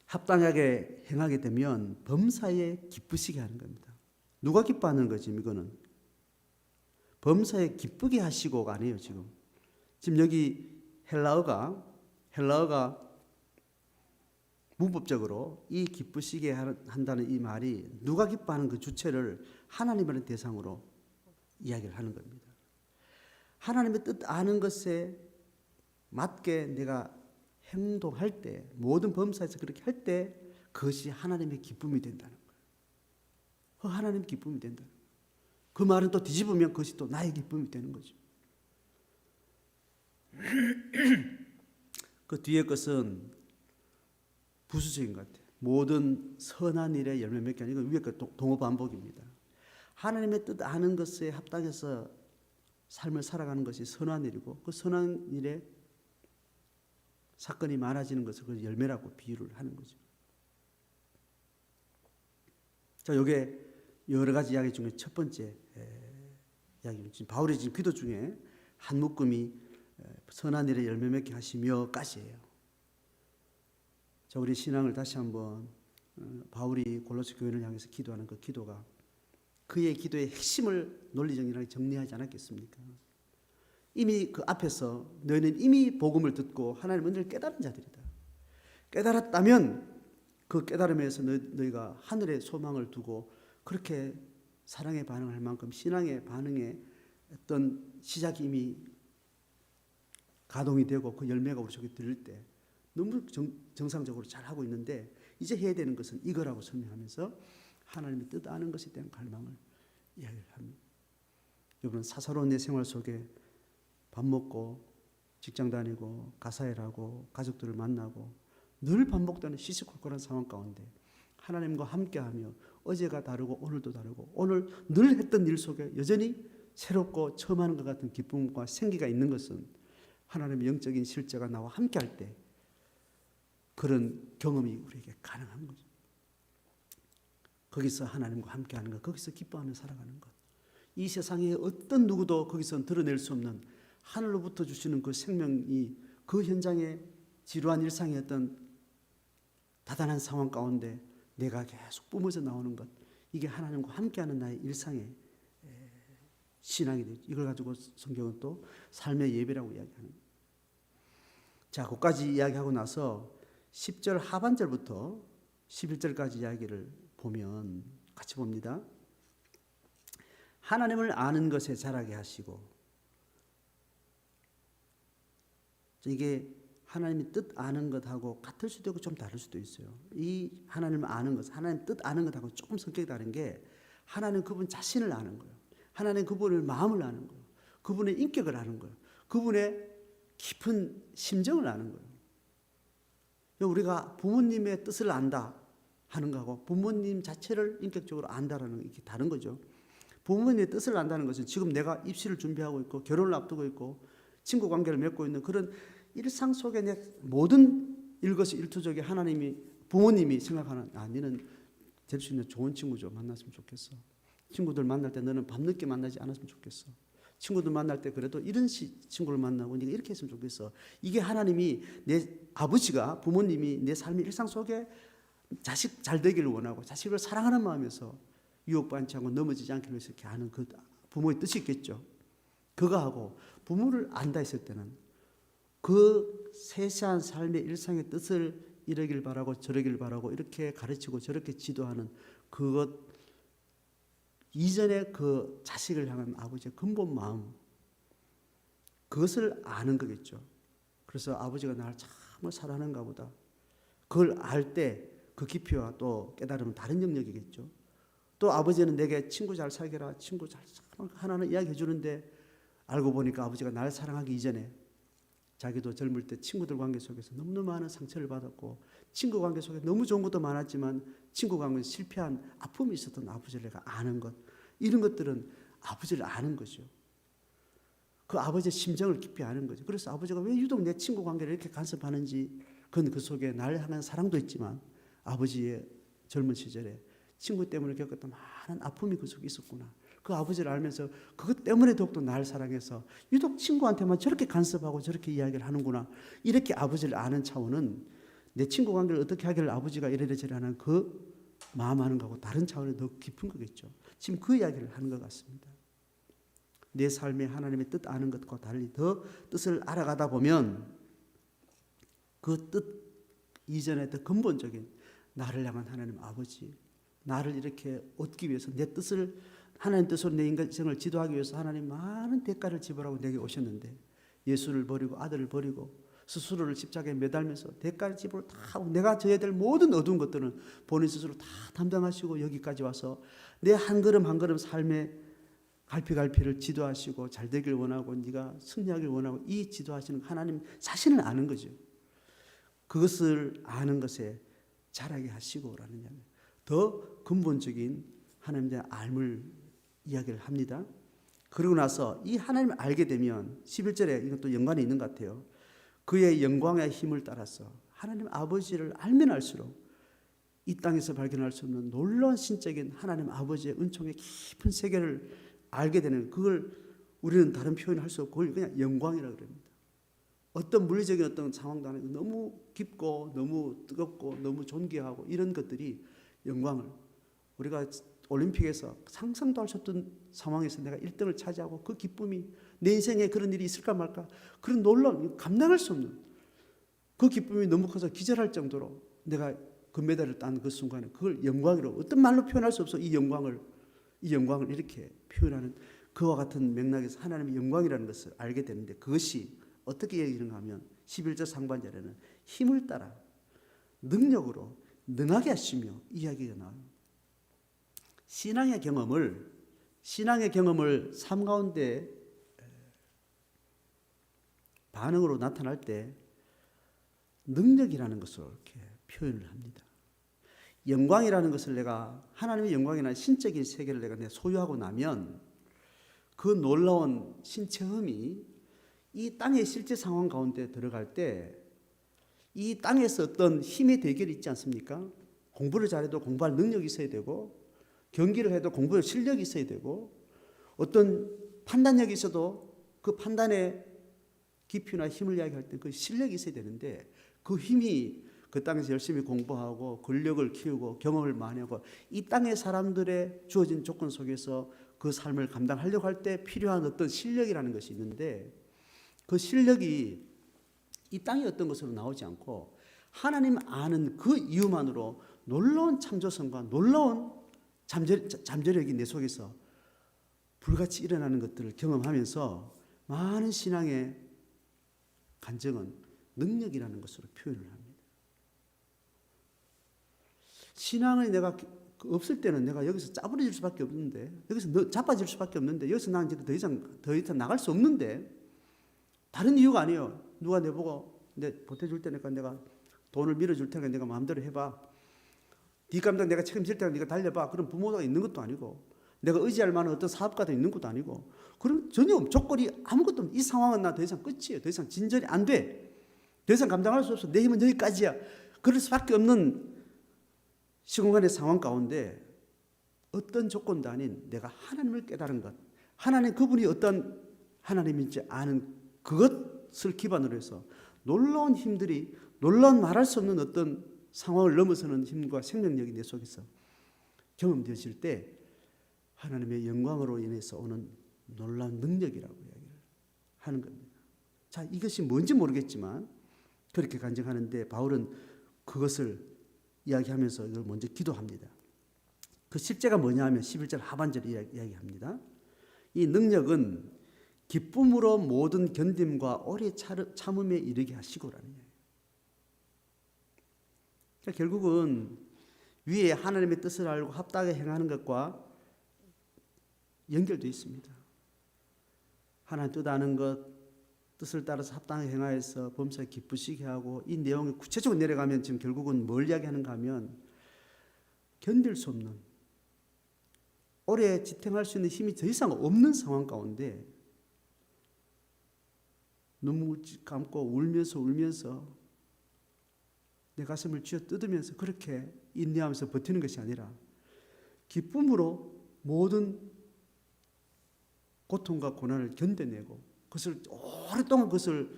합당하게 행하게 되면 범사에 기쁘시게 하는 겁니다. 누가 기뻐하는 거지 이거는? 범사에 기쁘게 하시고가 아니에요. 지금 여기 헬라어가 문법적으로 이 기쁘시게 한다는 이 말이 누가 기뻐하는 그 주체를 하나님이라는 대상으로 이야기를 하는 겁니다. 하나님의 뜻 아는 것에 맞게 내가 행동할 때 모든 범사에서 그렇게 할 때 그것이 하나님의 기쁨이 된다는 거예요. 하나님의 기쁨이 된다. 그 말은 또 뒤집으면 그것이 또 나의 기쁨이 되는 거죠. 그 뒤에 것은 부수적인 것 같아요. 모든 선한 일에 열매 맺게 아니고 위에 거 동어 반복입니다. 하나님의 뜻 아는 것에 합당해서 삶을 살아가는 것이 선한 일이고 그 선한 일에 사건이 많아지는 것을 그 열매라고 비유를 하는 거죠. 자, 이게 여러 가지 이야기 중에 첫 번째 이야기입니다. 지금 바울이 지금 기도 중에 한 묶음이 선한 일에 열매 맺게 하시며까지예요. 자, 우리 신앙을 다시 한번 바울이 골로새 교회를 향해서 기도하는 그 기도가 그의 기도의 핵심을 논리적이라고 정리하지 않았겠습니까? 이미 그 앞에서 너희는 이미 복음을 듣고 하나님 은혜를 깨달은 자들이다. 깨달았다면 그 깨달음에서 너희가 하늘에 소망을 두고 그렇게 사랑에 반응할 만큼 신앙의 반응에 어떤 시작이 이미 가동이 되고 그 열매가 우리 속에 들을 때 너무 정상적으로 잘하고 있는데 이제 해야 되는 것은 이거라고 설명하면서 하나님의 뜻 아는 것에 대한 갈망을 이야기를 합니다. 여러분, 사사로운 내 생활 속에 밥 먹고 직장 다니고 가사일하고 가족들을 만나고 늘 반복되는 시시콜콜한 상황 가운데 하나님과 함께하며 어제가 다르고 오늘도 다르고 오늘 늘 했던 일 속에 여전히 새롭고 처음 하는 것 같은 기쁨과 생기가 있는 것은 하나님의 영적인 실제가 나와 함께할 때 그런 경험이 우리에게 가능한 거죠. 거기서 하나님과 함께하는 것, 거기서 기뻐하며 살아가는 것. 이 세상에 어떤 누구도 거기서 드러낼 수 없는 하늘로부터 주시는 그 생명이 그 현장에 지루한 일상의 어떤 다단한 상황 가운데 내가 계속 뿜어져 나오는 것, 이게 하나님과 함께하는 나의 일상의 신앙이 되죠. 이걸 가지고 성경은 또 삶의 예배라고 이야기하는 거예요. 자, 거기까지 이야기하고 나서 10절 하반절부터 11절까지 이야기를 보면 같이 봅니다. 하나님을 아는 것에 자라게 하시고, 이게 하나님의 뜻 아는 것하고 같을 수도 있고 좀 다를 수도 있어요. 이 하나님을 아는 것, 하나님 뜻 아는 것하고 조금 성격이 다른 게 하나님 그분 자신을 아는 거예요. 하나님 그분의 마음을 아는 거예요. 그분의 인격을 아는 거예요. 그분의 깊은 심정을 아는 거예요. 우리가 부모님의 뜻을 안다 하는 거하고 부모님 자체를 인격적으로 안다라는 게 이렇게 다른 거죠. 부모님의 뜻을 안다는 것은 지금 내가 입시를 준비하고 있고 결혼을 앞두고 있고 친구 관계를 맺고 있는 그런 일상 속에 내 모든 일거수일투족에 하나님이 부모님이 생각하는 너는 될 수 있는 좋은 친구 좀 만났으면 좋겠어. 친구들 만날 때 너는 밤늦게 만나지 않았으면 좋겠어. 친구들 만날 때 그래도 이런 친구를 만나고 네가 이렇게 했으면 좋겠어. 이게 하나님이 내 아버지가 부모님이 내 삶의 일상 속에 자식 잘 되기를 원하고 자식을 사랑하는 마음에서 유혹받지 않고 넘어지지 않기 위해서 이렇게 하는 그 부모의 뜻이 있겠죠. 그거하고 부모를 안다 했을 때는 그 세세한 삶의 일상의 뜻을 이러길 바라고 저러길 바라고 이렇게 가르치고 저렇게 지도하는 그것 이전에 그 자식을 향한 아버지의 근본 마음, 그것을 아는 거겠죠. 그래서 아버지가 나를 정말 사랑하는가 보다. 그걸 알 때 그 깊이와 또 깨달음은 다른 영역이겠죠. 또 아버지는 내게 친구 잘 사귀라, 친구 잘 하나는 이야기해 주는데 알고 보니까 아버지가 날 사랑하기 이전에 자기도 젊을 때 친구들 관계 속에서 너무너무 많은 상처를 받았고 친구 관계 속에 너무 좋은 것도 많았지만 친구 관계에서 실패한 아픔이 있었던 아버지를 내가 아는 것, 이런 것들은 아버지를 아는 거죠. 그 아버지의 심정을 깊이 아는 거죠. 그래서 아버지가 왜 유독 내 친구 관계를 이렇게 간섭하는지, 그건 그 속에 날 향한 사랑도 있지만 아버지의 젊은 시절에 친구 때문에 겪었던 많은 아픔이 그 속에 있었구나. 그 아버지를 알면서 그것 때문에 더욱더 날 사랑해서 유독 친구한테만 저렇게 간섭하고 저렇게 이야기를 하는구나. 이렇게 아버지를 아는 차원은 내 친구 관계를 어떻게 하기를 아버지가 이래저래 하는 그 마음하는 거하고 다른 차원이 더 깊은 거겠죠. 지금 그 이야기를 하는 것 같습니다. 내 삶에 하나님의 뜻 아는 것과 달리 더 뜻을 알아가다 보면 그 뜻 이전에 더 근본적인 나를 향한 하나님 아버지, 나를 이렇게 얻기 위해서 내 뜻을 하나님 뜻으로 내 인생을 지도하기 위해서 하나님 많은 대가를 지불하고 내게 오셨는데 예수를 버리고 아들을 버리고 스스로를 십자가에 매달면서 대가를 지불을 다 하고 내가 져야 될 모든 어두운 것들은 본인 스스로 다 담당하시고 여기까지 와서 내 한 걸음 한 걸음 삶의 갈피갈피를 지도하시고 잘 되길 원하고 네가 승리하길 원하고 이 지도하시는 하나님 자신을 아는 거죠. 그것을 아는 것에 자라게 하시고라는 이야기. 더 근본적인 하나님에 대한 알물 이야기를 합니다. 그러고 나서 이 하나님을 알게 되면 11절에 이것도 연관이 있는 것 같아요. 그의 영광의 힘을 따라서 하나님 아버지를 알면 알수록 이 땅에서 발견할 수 없는 놀라운 신적인 하나님 아버지의 은총의 깊은 세계를 알게 되는, 그걸 우리는 다른 표현을 할 수 없고 그걸 그냥 영광이라고 그럽니다. 어떤 물리적인 어떤 상황도 아니고 너무 깊고 너무 뜨겁고 너무 존귀하고 이런 것들이 영광을, 우리가 올림픽에서 상상도 할 수 없던 상황에서 내가 1등을 차지하고 그 기쁨이 내 인생에 그런 일이 있을까 말까 그런 놀라운 감당할 수 없는 그 기쁨이 너무 커서 기절할 정도로 내가 금메달을 딴 그 순간에 그걸 영광이라고 어떤 말로 표현할 수 없어. 이 영광을 이렇게 표현하는 그와 같은 맥락에서 하나님의 영광이라는 것을 알게 되는데 그것이 어떻게 얘기하는가 하면 11절 상반절에는 힘을 따라 능력으로 능하게 하시며 이야기가 나와요. 신앙의 경험을 삶 가운데 반응으로 나타날 때 능력이라는 것을 이렇게 표현을 합니다. 영광이라는 것을 내가 하나님의 영광이나 신적인 세계를 내가 소유하고 나면 그 놀라운 신체험이 이 땅의 실제 상황 가운데 들어갈 때 이 땅에서 어떤 힘의 대결이 있지 않습니까? 공부를 잘해도 공부할 능력이 있어야 되고 경기를 해도 공부할 실력이 있어야 되고 어떤 판단력이 있어도 그 판단의 깊이나 힘을 이야기할 때 그 실력이 있어야 되는데 그 힘이 그 땅에서 열심히 공부하고 권력을 키우고 경험을 많이 하고 이 땅의 사람들의 주어진 조건 속에서 그 삶을 감당하려고 할 때 필요한 어떤 실력이라는 것이 있는데 그 실력이 이 땅의 어떤 것으로 나오지 않고 하나님 아는 그 이유만으로 놀라운 참조성과 놀라운 잠재력이 내 속에서 불같이 일어나는 것들을 경험하면서 많은 신앙의 간증은 능력이라는 것으로 표현을 합니다. 신앙을 내가 없을 때는 내가 여기서 짜부러질 수밖에 없는데 여기서 자빠질 수밖에 없는데 여기서 난 이제 더 이상 나갈 수 없는데 다른 이유가 아니에요. 누가 내보고 보태줄 테니까 내가 돈을 밀어줄 테니까 내가 마음대로 해봐. 네 감당 내가 책임질 테니까 네가 달려봐. 그런 부모가 있는 것도 아니고 내가 의지할 만한 어떤 사업가도 있는 것도 아니고 그런 전혀 조건이 아무것도 없는 이 상황은 나 더 이상 끝이에요. 더 이상 진전이 안 돼. 더 이상 감당할 수 없어. 내 힘은 여기까지야. 그럴 수밖에 없는 시공간의 상황 가운데 어떤 조건도 아닌 내가 하나님을 깨달은 것, 하나님 그분이 어떤 하나님인지 아는 그것을 기반으로 해서 놀라운 힘들이 놀라운 말할 수 없는 어떤 상황을 넘어서는 힘과 생명력이 내 속에서 경험되어질 때 하나님의 영광으로 인해서 오는 놀라운 능력이라고 이야기를 하는 겁니다. 자, 이것이 뭔지 모르겠지만 그렇게 간증하는데 바울은 그것을 이야기하면서 이걸 먼저 기도합니다. 그 실제가 뭐냐 하면 11절 하반절에 이야기합니다. 이 능력은 기쁨으로 모든 견딤과 오래 참음에 이르게 하시고라는 거예요. 그러니까 결국은 위에 하나님의 뜻을 알고 합당하게 행하는 것과 연결되어 있습니다. 하나님 뜻 아는 것, 뜻을 따라서 합당하게 행하여서 범사에 기쁘시게 하고 이 내용이 구체적으로 내려가면 지금 결국은 뭘 이야기하는가 하면 견딜 수 없는 오래 지탱할 수 있는 힘이 더 이상 없는 상황 가운데 눈물 감고 울면서 내 가슴을 쥐어 뜯으면서 그렇게 인내하면서 버티는 것이 아니라 기쁨으로 모든 고통과 고난을 견뎌내고 그것을 오랫동안 그것을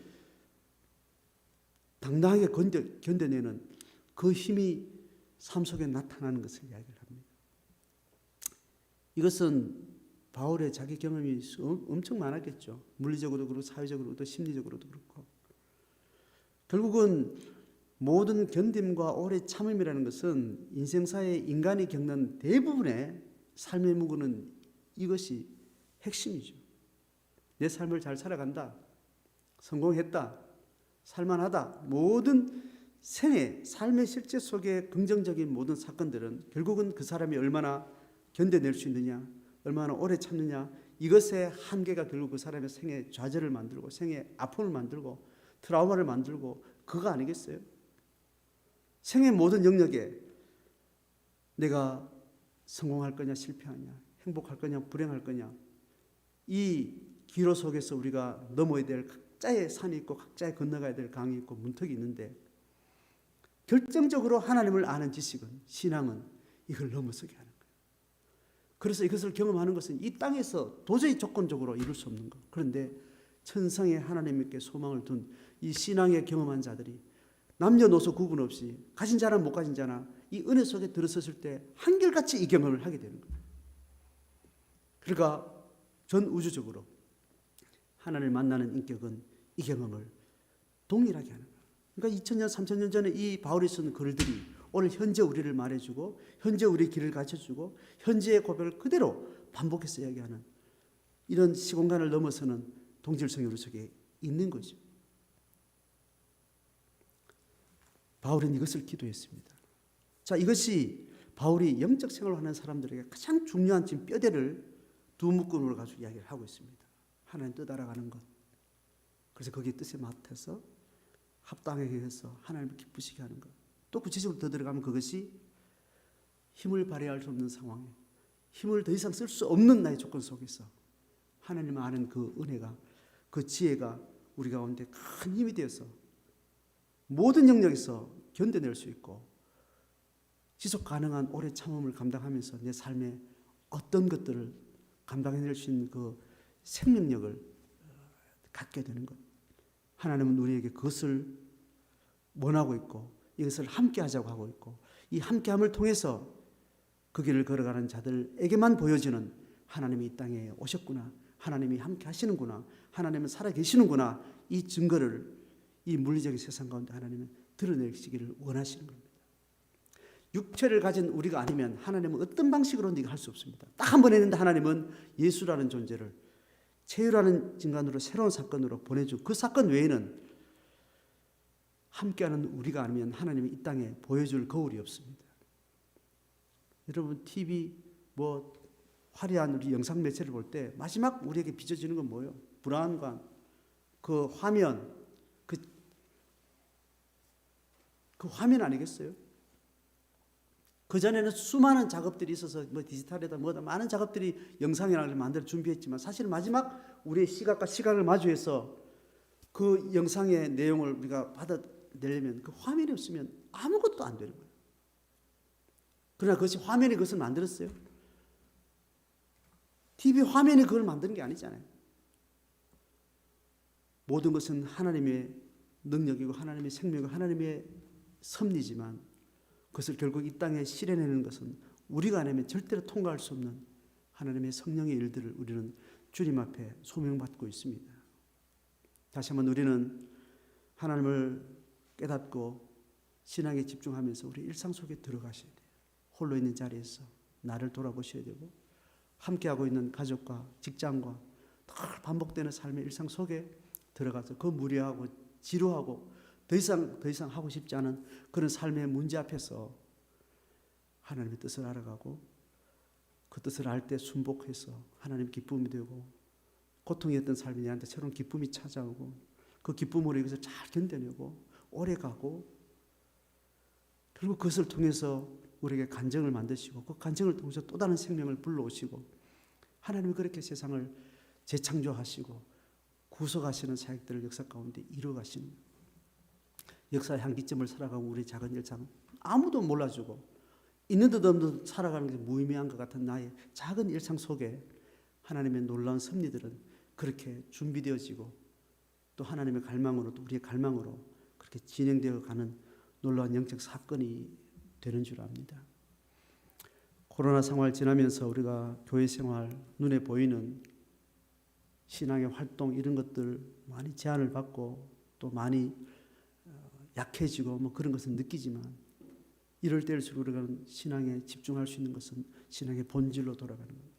당당하게 견뎌내는 그 힘이 삶 속에 나타나는 것을 이야기를 합니다. 이것은 바울의 자기 경험이 엄청 많았겠죠. 물리적으로도 그렇고 사회적으로도 심리적으로도 그렇고. 결국은 모든 견딤과 오래 참음이라는 것은 인생사에 인간이 겪는 대부분의 삶의 무게는 이것이 핵심이죠. 내 삶을 잘 살아간다, 성공했다, 살만하다, 모든 생애, 삶의 실제 속의 긍정적인 모든 사건들은 결국은 그 사람이 얼마나 견뎌낼 수 있느냐, 얼마나 오래 참느냐, 이것의 한계가 결국 그 사람의 생애 좌절을 만들고 생애 아픔을 만들고 트라우마를 만들고 그거 아니겠어요? 생애 모든 영역에 내가 성공할 거냐 실패하냐, 행복할 거냐 불행할 거냐, 이 기로 속에서 우리가 넘어야 될 각자의 산이 있고 각자의 건너가야 될 강이 있고 문턱이 있는데 결정적으로 하나님을 아는 지식은, 신앙은 이걸 넘어서게 하는 거예요. 그래서 이것을 경험하는 것은 이 땅에서 도저히 조건적으로 이룰 수 없는 것. 그런데 천상의 하나님께 소망을 둔 이 신앙의 경험한 자들이 남녀노소 구분 없이 가진 자나 못 가진 자나 이 은혜 속에 들어섰을 때 한결같이 이 경험을 하게 되는 거예요. 그러니까 전 우주적으로 하나님을 만나는 인격은 이 경험을 동일하게 하는 거예요. 그러니까 2000년, 3000년 전에 이 바울이 쓴 글들이 오늘 현재 우리를 말해주고 현재 우리의 길을 가르쳐주고 현재의 고백을 그대로 반복해서 이야기하는 이런 시공간을 넘어서는 동질성이 우리 속에 있는 거죠. 바울은 이것을 기도했습니다. 자, 이것이 바울이 영적 생활을 하는 사람들에게 가장 중요한 지금 뼈대를 두 묶음으로 가지고 이야기를 하고 있습니다. 하나님 뜻 알아가는 것. 그래서 거기에 뜻에 맞춰서 합당하게 해서 하나님을 기쁘시게 하는 것. 또 구체적으로 더 들어가면 그것이 힘을 발휘할 수 없는 상황에 힘을 더 이상 쓸 수 없는 나의 조건 속에서 하나님 아는 그 은혜가 그 지혜가 우리 가운데 큰 힘이 되어서 모든 영역에서 견뎌낼 수 있고 지속 가능한 오래 참음을 감당하면서 내 삶에 어떤 것들을 감당해낼 수 있는 그 생명력을 갖게 되는 것. 하나님은 우리에게 그것을 원하고 있고 이것을 함께 하자고 하고 있고 이 함께함을 통해서 그 길을 걸어가는 자들에게만 보여지는 하나님이 이 땅에 오셨구나. 하나님이 함께 하시는구나. 하나님은 살아계시는구나. 이 증거를 이 물리적인 세상 가운데 하나님은 드러내시기를 원하시는 겁니다. 육체를 가진 우리가 아니면 하나님은 어떤 방식으로는 이거 할 수 없습니다. 딱 한 번 했는데 하나님은 예수라는 존재를 체유라는 인간으로 새로운 사건으로 보내주고 그 사건 외에는 함께하는 우리가 아니면 하나님이 이 땅에 보여줄 거울이 없습니다. 여러분 TV 뭐 화려한 우리 영상 매체를 볼 때 마지막 우리에게 빚어지는 건 뭐예요? 불안감, 그 화면, 그 화면 아니겠어요? 그 전에는 수많은 작업들이 있어서 뭐 디지털에다 뭐다 많은 작업들이 영상이라는 걸 만들어 준비했지만 사실 마지막 우리의 시각과 시각을 마주해서 그 영상의 내용을 우리가 받아내려면 그 화면이 없으면 아무것도 안 되는 거예요. 그러나 그것이 화면이 그것을 만들었어요. TV 화면이 그걸 만드는 게 아니잖아요. 모든 것은 하나님의 능력이고 하나님의 생명이고 하나님의 섭리지만 그것을 결국 이 땅에 실현해내는 것은 우리가 아니면 절대로 통과할 수 없는 하나님의 성령의 일들을 우리는 주님 앞에 소명받고 있습니다. 다시 한번 우리는 하나님을 깨닫고 신앙에 집중하면서 우리 일상 속에 들어가셔야 돼요. 홀로 있는 자리에서 나를 돌아보셔야 되고 함께하고 있는 가족과 직장과 늘 반복되는 삶의 일상 속에 들어가서 그 무료하고 지루하고 더 이상 하고 싶지 않은 그런 삶의 문제 앞에서 하나님의 뜻을 알아가고 그 뜻을 알 때 순복해서 하나님 기쁨이 되고 고통이었던 삶이 내한테 새로운 기쁨이 찾아오고 그 기쁨으로 이것을 잘 견뎌내고 오래 가고 그리고 그것을 통해서 우리에게 간증을 만드시고 그 간증을 통해서 또 다른 생명을 불러오시고 하나님이 그렇게 세상을 재창조하시고 구속하시는 사역들을 역사 가운데 이루어가시는 역사의 한기점을 살아가고 우리 작은 일상 아무도 몰라주고 있는 듯 없는 듯 살아가는 게 무의미한 것 같은 나의 작은 일상 속에 하나님의 놀라운 섭리들은 그렇게 준비되어지고 또 하나님의 갈망으로 또 우리의 갈망으로 그렇게 진행되어 가는 놀라운 영적 사건이 되는 줄 압니다. 코로나 상황을 지나면서 우리가 교회 생활, 눈에 보이는 신앙의 활동 이런 것들 많이 제한을 받고 또 많이 약해지고 뭐 그런 것은 느끼지만 이럴 때일수록 우리가 신앙에 집중할 수 있는 것은 신앙의 본질로 돌아가는 겁니다.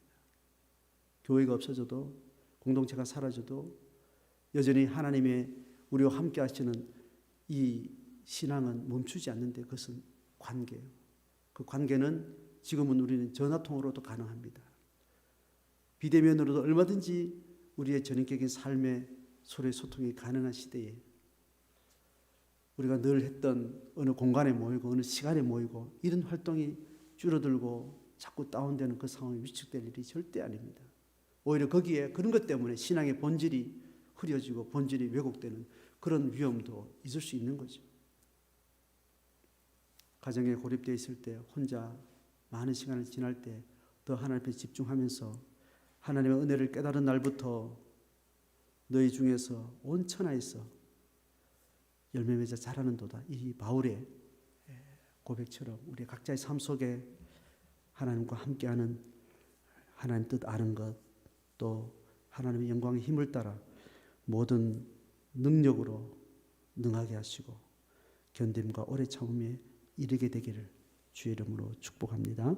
교회가 없어져도 공동체가 사라져도 여전히 하나님의 우리와 함께 하시는 이 신앙은 멈추지 않는데 그것은 관계예요. 그 관계는 지금은 우리는 전화통화로도 가능합니다. 비대면으로도 얼마든지 우리의 전인격인 삶의 서로의 소통이 가능한 시대에 우리가 늘 했던 어느 공간에 모이고 어느 시간에 모이고 이런 활동이 줄어들고 자꾸 다운되는 그 상황이 위축될 일이 절대 아닙니다. 오히려 거기에 그런 것 때문에 신앙의 본질이 흐려지고 본질이 왜곡되는 그런 위험도 있을 수 있는 거죠. 가정에 고립되어 있을 때 혼자 많은 시간을 지날 때 더 하나님 앞에 집중하면서 하나님의 은혜를 깨달은 날부터 너희 중에서 온 천하에서 열매 맺어 자라는도다. 이 바울의 고백처럼 우리 각자의 삶 속에 하나님과 함께하는 하나님 뜻 아는 것, 또 하나님의 영광의 힘을 따라 모든 능력으로 능하게 하시고 견딤과 오래 참음에 이르게 되기를 주의 이름으로 축복합니다.